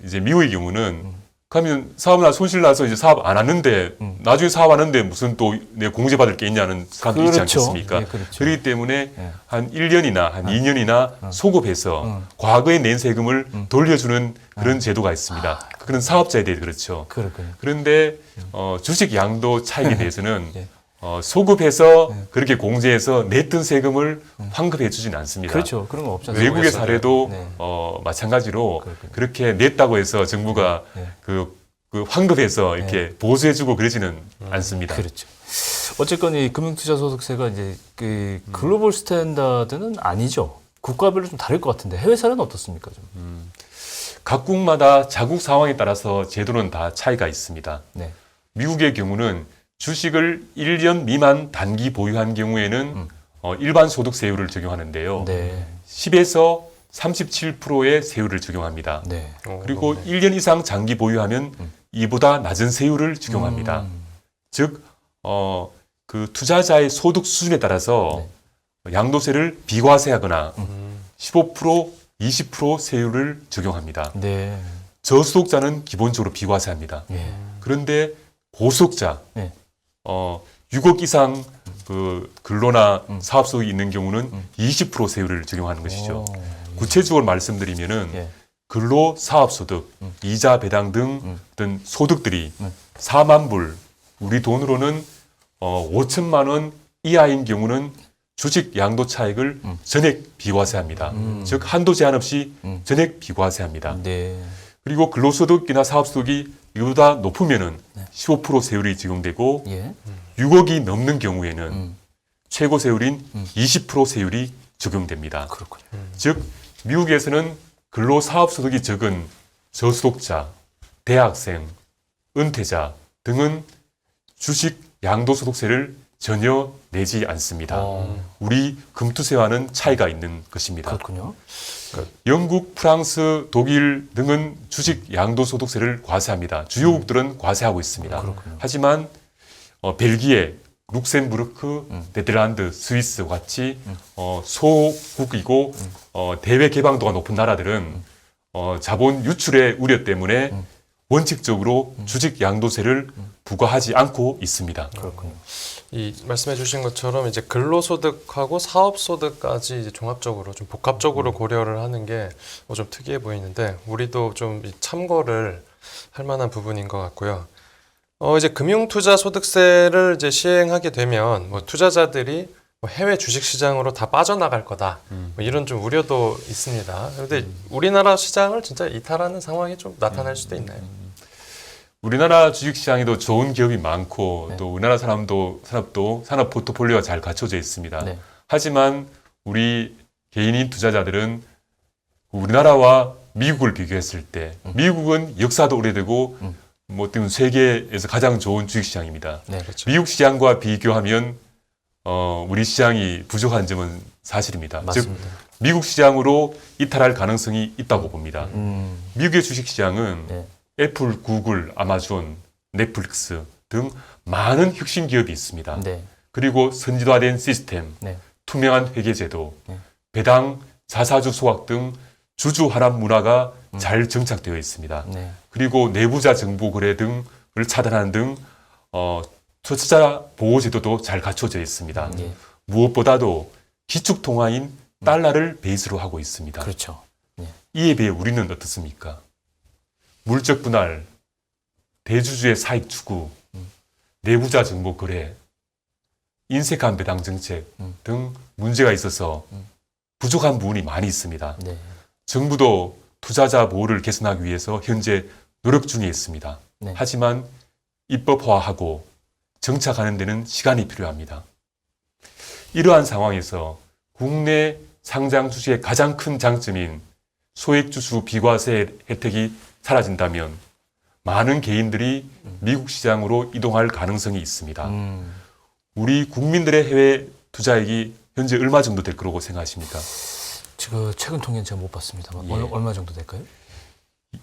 이제 미국의 경우는 그러면 사업나 손실 나서 이제 사업 안 하는데 나중에 사업하는데 무슨 또 내 공제 받을 게 있냐는 사람도 있지 그렇죠. 않겠습니까? 네, 그렇죠. 그렇기 때문에 네. 한 1년이나 한 2년이나 소급해서 과거에 낸 세금을 돌려주는 그런 제도가 있습니다. 그런 사업자에 대해 그렇죠. 그렇군요. 그런데 주식 양도 차익에 대해서는 네. 소급해서 그렇게 공제해서 냈던 세금을 환급해 주지는 않습니다. 그렇죠. 그런 거 없잖아요. 외국의 사례도 네. 마찬가지로 그렇군요. 그렇게 냈다고 해서 정부가 네. 그 환급해서 이렇게 보수해주고 그러지는 않습니다. 그렇죠. 어쨌건 이 금융투자소득세가 이제 그 글로벌 스탠다드는 아니죠. 국가별로 좀 다를 것 같은데 해외 사례는 어떻습니까? 좀? 각국마다 자국 상황에 따라서 제도는 다 차이가 있습니다. 네. 미국의 경우는 주식을 1년 미만 단기 보유한 경우에는 일반 소득세율을 적용하는데요. 네. 10에서 37%의 세율을 적용합니다. 네. 그리고 1년 이상 장기 보유하면 이보다 낮은 세율을 적용합니다. 즉, 그 투자자의 소득 수준에 따라서 양도세를 비과세하거나 15%, 20% 세율을 적용합니다. 네. 저소득자는 기본적으로 비과세합니다. 예. 그런데 고소득자, 네. 6억 이상 그 근로나 사업소득이 있는 경우는 20% 세율을 적용하는 것이죠. 구체적으로 말씀드리면은 예. 근로 사업소득, 이자 배당 등 어떤 소득들이 4만 불, 우리 돈으로는 5천만 원 이하인 경우는 주식 양도 차익을 전액 비과세합니다. 즉 한도 제한 없이 전액 비과세합니다. 네. 그리고 근로소득이나 사업소득이 이보다 높으면은 15% 세율이 적용되고 예. 6억이 넘는 경우에는 최고 세율인 20% 세율이 적용됩니다. 그렇군요. 즉 미국에서는 근로사업소득이 적은 저소득자, 대학생, 은퇴자 등은 주식 양도소득세를 전혀 내지 않습니다. 우리 금투세와는 차이가 있는 것입니다. 그렇군요. 영국, 프랑스, 독일 등은 주식 양도소득세를 과세합니다. 주요국들은 과세하고 있습니다. 하지만 벨기에, 룩셈부르크, 네덜란드, 스위스 같이 소국이고 대외 개방도가 높은 나라들은 자본 유출의 우려 때문에 원칙적으로 주식 양도세를 부과하지 않고 있습니다. 그렇군요. 이 말씀해 주신 것처럼 이제 근로소득하고 사업소득까지 이제 종합적으로 좀 복합적으로 고려를 하는 게 좀 특이해 보이는데 우리도 좀 참고를 할 만한 부분인 것 같고요. 이제 금융투자소득세를 이제 시행하게 되면 뭐 투자자들이 뭐 해외 주식시장으로 다 빠져나갈 거다. 뭐 이런 좀 우려도 있습니다. 그런데 우리나라 시장을 진짜 이탈하는 상황이 좀 나타날 수도 있나요? 우리나라 주식시장에도 좋은 기업이 많고 또 우리나라 산업도 산업 포트폴리오가 잘 갖춰져 있습니다. 네. 하지만 우리 개인인 투자자들은 우리나라와 미국을 비교했을 때 미국은 역사도 오래되고 뭐 어떤 세계에서 가장 좋은 주식시장입니다. 네. 그렇죠. 미국 시장과 비교하면 우리 시장이 부족한 점은 사실입니다. 맞습니다. 즉 미국 시장으로 이탈할 가능성이 있다고 봅니다. 미국의 주식시장은 네. 애플, 구글, 아마존, 넷플릭스 등 많은 혁신 기업이 있습니다. 네. 그리고 선진화된 시스템, 네. 투명한 회계제도, 네. 배당, 자사주 소각 등 주주 환합 문화가 잘 정착되어 있습니다. 네. 그리고 내부자 정보 거래 등을 차단하는 등 투자자 보호 제도도 잘 갖춰져 있습니다. 예. 무엇보다도 기축 통화인 달러를 베이스로 하고 있습니다. 그렇죠. 이에 비해 우리는 어떻습니까? 물적 분할, 대주주의 사익 추구, 내부자 정보 거래, 인색한 배당 정책 등 문제가 있어서 부족한 부분이 많이 있습니다. 네. 정부도 투자자 보호를 개선하기 위해서 현재 노력 중에 있습니다. 네. 하지만 입법화하고 정착하는 데는 시간이 필요합니다. 이러한 상황에서 국내 상장 주식의 가장 큰 장점인 소액주주 비과세 혜택이 사라진다면 많은 개인들이 미국 시장으로 이동할 가능성이 있습니다. 우리 국민들의 해외 투자액이 현재 얼마 정도 될 거라고 생각하십니까? 지금 최근 통계는 제가 못 봤습니다만 예. 얼마 정도 될까요?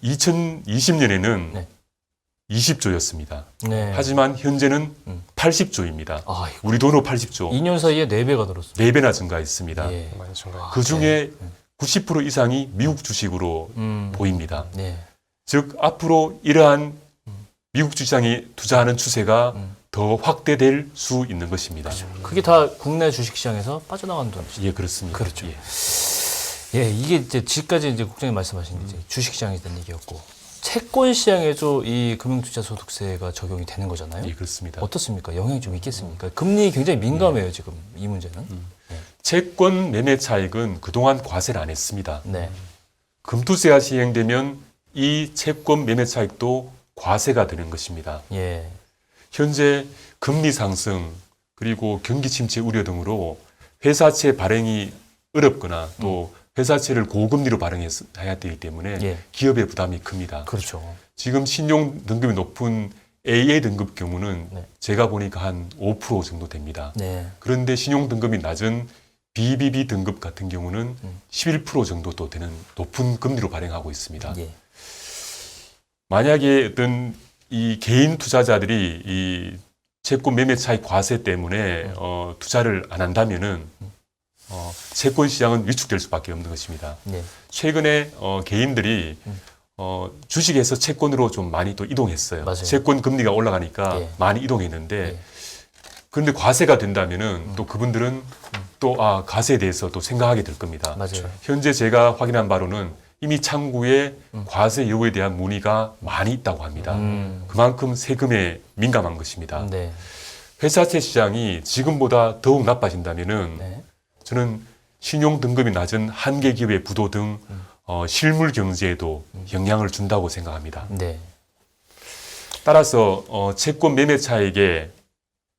2020년에는 네. 20조였습니다. 네. 하지만 현재는 80조입니다. 아이고, 우리 돈으로 80조, 2년 사이에 4배가 늘었습니다. 4배나 증가했습니다. 예. 많이 증가. 그 중에 90% 이상이 미국 주식으로 보입니다. 네. 즉 앞으로 이러한 미국 주식시장에 투자하는 추세가 더 확대될 수 있는 것입니다. 그게 다 국내 주식시장에서 빠져나가는 돈이죠. 예, 그렇습니다. 그렇죠. 예. 예, 이게 이제 지금까지 이제 국장님 말씀하신 게 이제 주식시장에 대한 얘기였고 채권 시장에도 이 금융투자소득세가 적용이 되는 거잖아요. 예, 그렇습니다. 어떻습니까? 영향이 좀 있겠습니까? 금리 굉장히 민감해요, 지금 이 문제는. 채권 매매 차익은 그동안 과세를 안 했습니다. 네. 금투세가 시행되면 이 채권 매매 차익도 과세가 되는 것입니다. 예. 현재 현재 금리 상승 그리고 경기 침체 우려 등으로 회사채 발행이 어렵거나 또 회사채를 고금리로 발행해야 되기 때문에 예. 기업의 부담이 큽니다. 그렇죠. 지금 신용 등급이 높은 AA 등급 경우는 네. 제가 보니까 한 5% 정도 됩니다. 네. 그런데 신용 등급이 낮은 BBB 등급 같은 경우는 11% 정도 또 되는 높은 금리로 발행하고 있습니다. 예. 만약에 어떤 이 개인 투자자들이 이 채권 매매 차익 과세 때문에 투자를 안 한다면은 채권 시장은 위축될 수밖에 없는 것입니다. 예. 최근에 개인들이 주식에서 채권으로 좀 많이 또 이동했어요. 맞아요. 채권 금리가 올라가니까 예. 많이 이동했는데 예. 그런데 과세가 된다면은 또 그분들은 또 과세에 대해서 또 생각하게 될 겁니다. 맞아요. 현재 제가 확인한 바로는 이미 창구에 과세 여부에 대한 문의가 많이 있다고 합니다. 그만큼 세금에 민감한 것입니다. 네. 회사채 시장이 지금보다 더욱 나빠진다면은 네. 저는 신용 등급이 낮은 한계 기업의 부도 등 실물 경제에도 영향을 준다고 생각합니다. 네. 따라서 채권 매매 차익에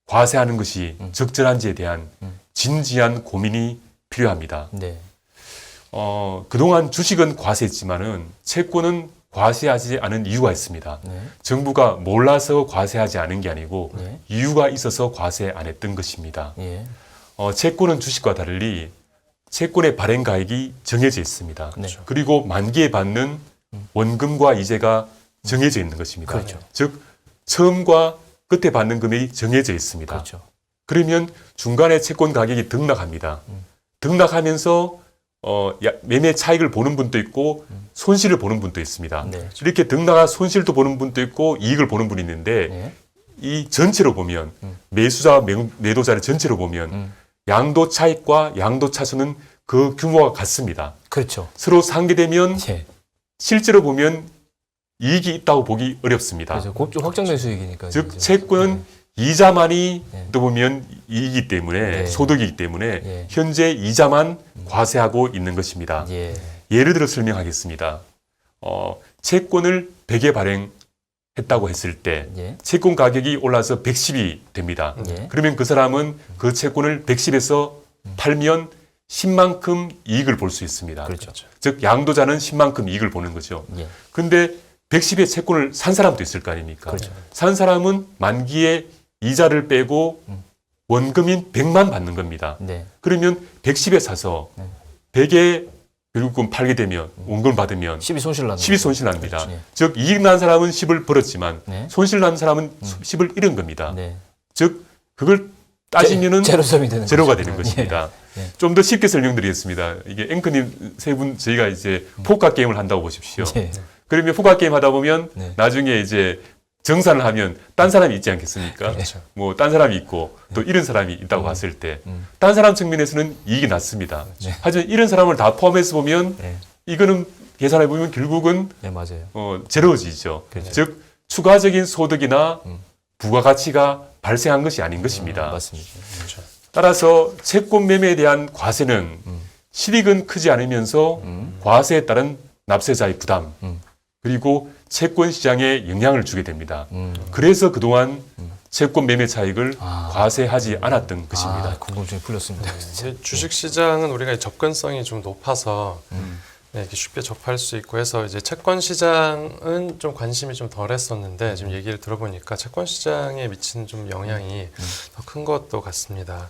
과세하는 것이 적절한지에 대한 진지한 고민이 필요합니다. 네. 그동안 주식은 과세했지만은 채권은 과세하지 않은 이유가 있습니다. 네. 정부가 몰라서 과세하지 않은 게 아니고 네. 이유가 있어서 과세 안 했던 것입니다. 예. 채권은 주식과 달리 채권의 발행 가액이 정해져 있습니다. 네. 그리고 만기에 받는 원금과 이자가 정해져 있는 것입니다. 그렇죠. 즉 처음과 끝에 받는 금액이 정해져 있습니다. 그렇죠. 그러면 중간에 채권 가격이 등락합니다. 등락하면서 매매 차익을 보는 분도 있고 손실을 보는 분도 있습니다. 네. 이렇게 등락한 손실도 보는 분도 있고 이익을 보는 분이 있는데 네. 이 전체로 보면 매수자와 매도자를 전체로 보면 양도 차익과 양도 차수는 그 규모가 같습니다. 그렇죠. 서로 상계되면 예. 실제로 보면 이익이 있다고 보기 어렵습니다. 그래서 좀 확정된 수익이니까. 즉 이제. 채권은 이자만이 네. 또 보면 이익이기 때문에 네. 소득이기 때문에 예. 현재 이자만 과세하고 있는 것입니다. 예. 예를 들어 설명하겠습니다. 채권을 100에 발행했다고 했을 때 예. 채권 가격이 올라서 110이 됩니다. 예. 그러면 그 사람은 그 채권을 110에서 팔면 10만큼 이익을 볼 수 있습니다. 그렇죠. 즉 양도자는 10만큼 이익을 보는 거죠. 예. 근데 110의 채권을 산 사람도 있을 거 아닙니까? 그렇죠. 산 사람은 만기에 이자를 빼고 원금인 100만 받는 겁니다. 네. 그러면 110에 사서 네. 100에 결국은 팔게 되면 원금 받으면 10이 손실 나는 10이 손실 납니다. 그렇죠. 예. 즉 이익 난 사람은 10을 벌었지만 네. 손실 난 사람은 10을 잃은 겁니다. 네. 즉 그걸 따지면은 제로섬이 되는 제로가 거죠. 되는 것입니다. 예. 좀 더 쉽게 설명드리겠습니다. 이게 앵커님 세 분 저희가 이제 포카 게임을 한다고 보십시오. 예. 그러면 포카 게임 하다 보면 네. 나중에 이제 정산을 하면 딴 사람이 있지 않겠습니까? 그렇죠. 뭐 딴 사람이 있고 또 잃은 사람이 있다고 봤을 때 딴 사람 측면에서는 이익이 낮습니다. 하지만 잃은 사람을 다 포함해서 보면 네. 이거는 계산해 보면 결국은 네, 맞아요. 제로지죠. 그렇죠. 즉 추가적인 소득이나 부가가치가 발생한 것이 아닌 것입니다. 맞습니다. 따라서 채권 매매에 대한 과세는 실익은 크지 않으면서 과세에 따른 납세자의 부담 그리고 채권 시장에 영향을 주게 됩니다. 그래서 그동안 채권 매매 차익을 과세하지 않았던 것입니다. 궁금증이 풀렸습니다. 이제 주식 시장은 우리가 접근성이 좀 높아서 네, 이렇게 쉽게 접할 수 있고 해서 이제 채권 시장은 좀 관심이 좀 덜했었는데 지금 얘기를 들어보니까 채권 시장에 미치는 좀 영향이 더 큰 것도 같습니다.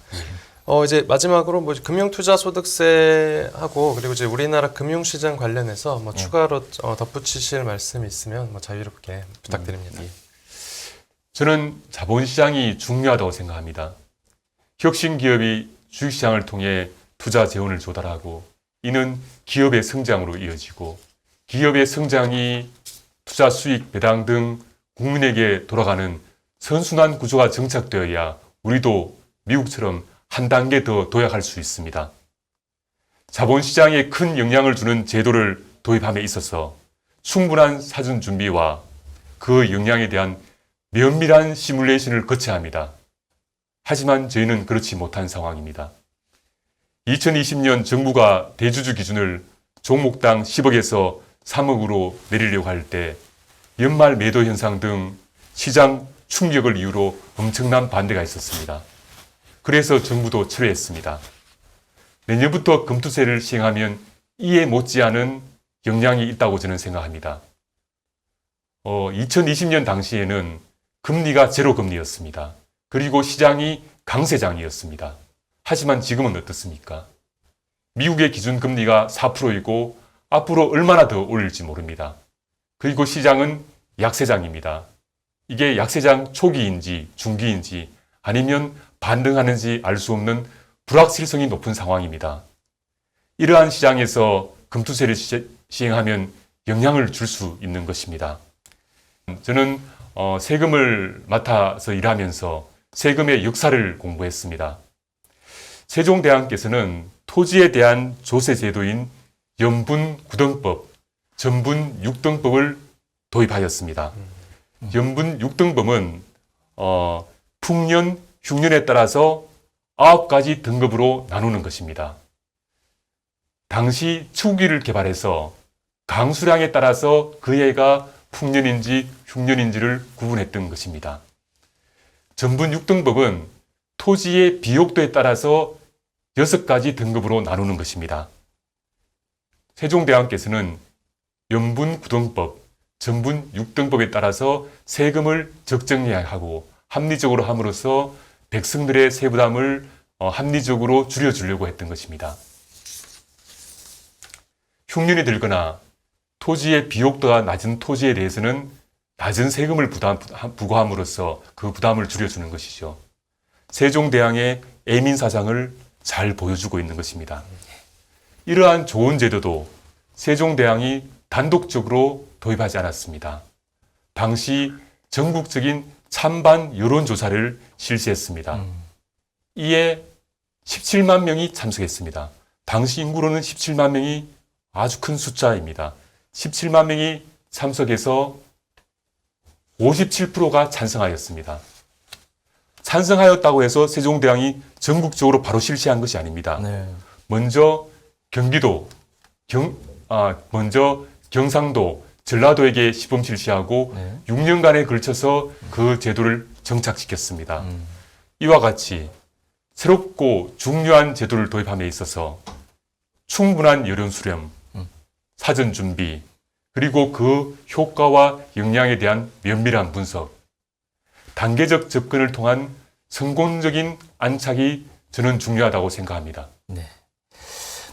이제 마지막으로 뭐 금융투자소득세하고 그리고 이제 우리나라 금융시장 관련해서 뭐 추가로 덧붙이실 말씀이 있으면 뭐 자유롭게 부탁드립니다. 저는 자본시장이 중요하다고 생각합니다. 혁신 기업이 주식시장을 통해 투자 재원을 조달하고 이는 기업의 성장으로 이어지고 기업의 성장이 투자 수익 배당 등 국민에게 돌아가는 선순환 구조가 정착되어야 우리도 미국처럼 한 단계 더 도약할 수 있습니다. 자본시장에 큰 영향을 주는 제도를 도입함에 있어서 충분한 사전 준비와 그 역량에 대한 면밀한 시뮬레이션을 거쳐야 합니다. 하지만 저희는 그렇지 못한 상황입니다. 2020년 정부가 대주주 기준을 종목당 10억에서 3억으로 내리려고 할 때 연말 매도 현상 등 시장 충격을 이유로 엄청난 반대가 있었습니다. 그래서 정부도 철회했습니다. 내년부터 금투세를 시행하면 이에 못지않은 영향이 있다고 저는 생각합니다. 2020년 당시에는 금리가 제로 금리였습니다. 그리고 시장이 강세장이었습니다. 하지만 지금은 어떻습니까? 미국의 기준금리가 4%이고 앞으로 얼마나 더 올릴지 모릅니다. 그리고 시장은 약세장입니다. 이게 약세장 초기인지 중기인지 아니면 반등하는지 알 수 없는 불확실성이 높은 상황입니다. 이러한 시장에서 금투세를 시행하면 영향을 줄 수 있는 것입니다. 저는 세금을 맡아서 일하면서 세금의 역사를 공부했습니다. 세종대왕께서는 토지에 대한 조세 제도인 연분구등법, 전분육등법을 도입하였습니다. 연분육등법은 풍년, 흉년에 따라서 9가지 등급으로 나누는 것입니다. 당시 추구기를 개발해서 강수량에 따라서 그 해가 풍년인지 흉년인지를 구분했던 것입니다. 전분육등법은 토지의 비옥도에 따라서 6가지 등급으로 나누는 것입니다. 세종대왕께서는 연분구등법, 전분육등법에 따라서 세금을 적정해야 하고 합리적으로 함으로써 백성들의 세부담을 합리적으로 줄여주려고 했던 것입니다. 흉년이 들거나 토지의 비옥도가 낮은 토지에 대해서는 낮은 세금을 부과함으로써 그 부담을 줄여주는 것이죠. 세종대왕의 애민사상을 잘 보여주고 있는 것입니다. 이러한 좋은 제도도 세종대왕이 단독적으로 도입하지 않았습니다. 당시 전국적인 찬반 여론조사를 실시했습니다. 이에 17만 명이 참석했습니다. 당시 인구로는 17만 명이 아주 큰 숫자입니다. 17만 명이 참석해서 57%가 찬성하였습니다. 찬성하였다고 해서 세종대왕이 전국적으로 바로 실시한 것이 아닙니다. 네. 먼저 경기도, 먼저 경상도, 전라도에게 시범 실시하고 네. 6년간에 걸쳐서 그 제도를 정착시켰습니다. 이와 같이 새롭고 중요한 제도를 도입함에 있어서 충분한 여론 수렴, 사전 준비, 그리고 그 효과와 역량에 대한 면밀한 분석, 단계적 접근을 통한 성공적인 안착이 저는 중요하다고 생각합니다. 네.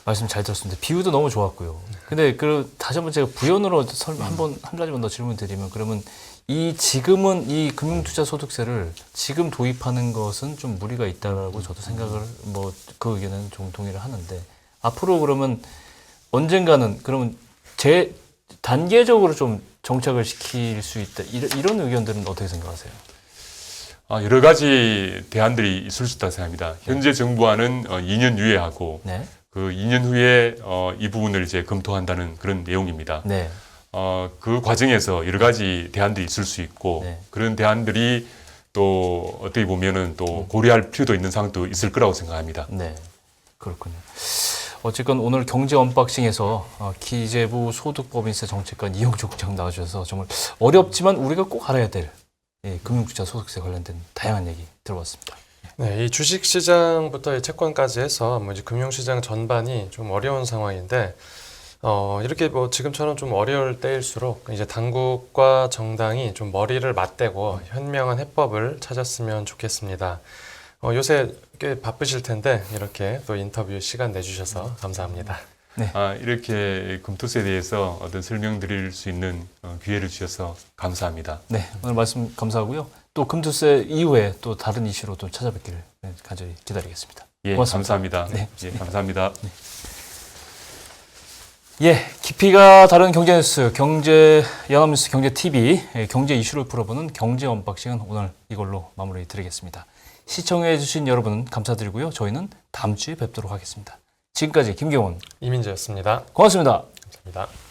말씀 잘 들었습니다. 비유도 너무 좋았고요. 근데 다시 한번 제가 부연으로 한 가지만 더 질문드리면, 그러면 지금은 이 금융투자소득세를 지금 도입하는 것은 좀 무리가 있다라고 저도 생각을 그 의견은 좀 동의를 하는데, 앞으로 그러면 언젠가는 그러면 단계적으로 좀 정착을 시킬 수 있다, 이런 의견들은 어떻게 생각하세요? 여러 가지 대안들이 있을 수 있다고 생각합니다. 현재 정부안은 2년 유예하고 네. 그 2년 후에 이 부분을 이제 검토한다는 그런 내용입니다. 네. 그 과정에서 여러 가지 대안들이 있을 수 있고 네. 그런 대안들이 또 어떻게 보면은 또 고려할 필요도 있는 사항도 있을 거라고 생각합니다. 네. 그렇군요. 어쨌건 오늘 경제 언박싱에서 기재부 소득법인세 정책관 이영주 국장 나와주셔서 정말 어렵지만 우리가 꼭 알아야 될 금융투자 소득세 관련된 다양한 얘기 들어봤습니다. 네, 이 주식시장부터 이 채권까지 해서 이제 금융시장 전반이 좀 어려운 상황인데, 이렇게 지금처럼 좀 어려울 때일수록 이제 당국과 정당이 좀 머리를 맞대고 현명한 해법을 찾았으면 좋겠습니다. 요새 꽤 바쁘실 텐데 이렇게 또 인터뷰 시간 내주셔서 감사합니다. 네. 이렇게 금투세에 대해서 어떤 설명드릴 수 있는 기회를 주셔서 감사합니다. 네, 오늘 말씀 감사하고요. 또 금투세 이후에 또 다른 이슈로 또 찾아뵙기를 간절히 기다리겠습니다. 예, 고맙습니다. 감사합니다. 네. 예, 감사합니다. 예, 깊이가 다른 경제 뉴스, 연합뉴스 경제TV 경제 이슈를 풀어보는 경제 언박싱은 오늘 이걸로 마무리 드리겠습니다. 시청해주신 여러분 감사드리고요. 저희는 다음 주에 뵙도록 하겠습니다. 지금까지 김경훈, 이민재였습니다. 고맙습니다. 감사합니다.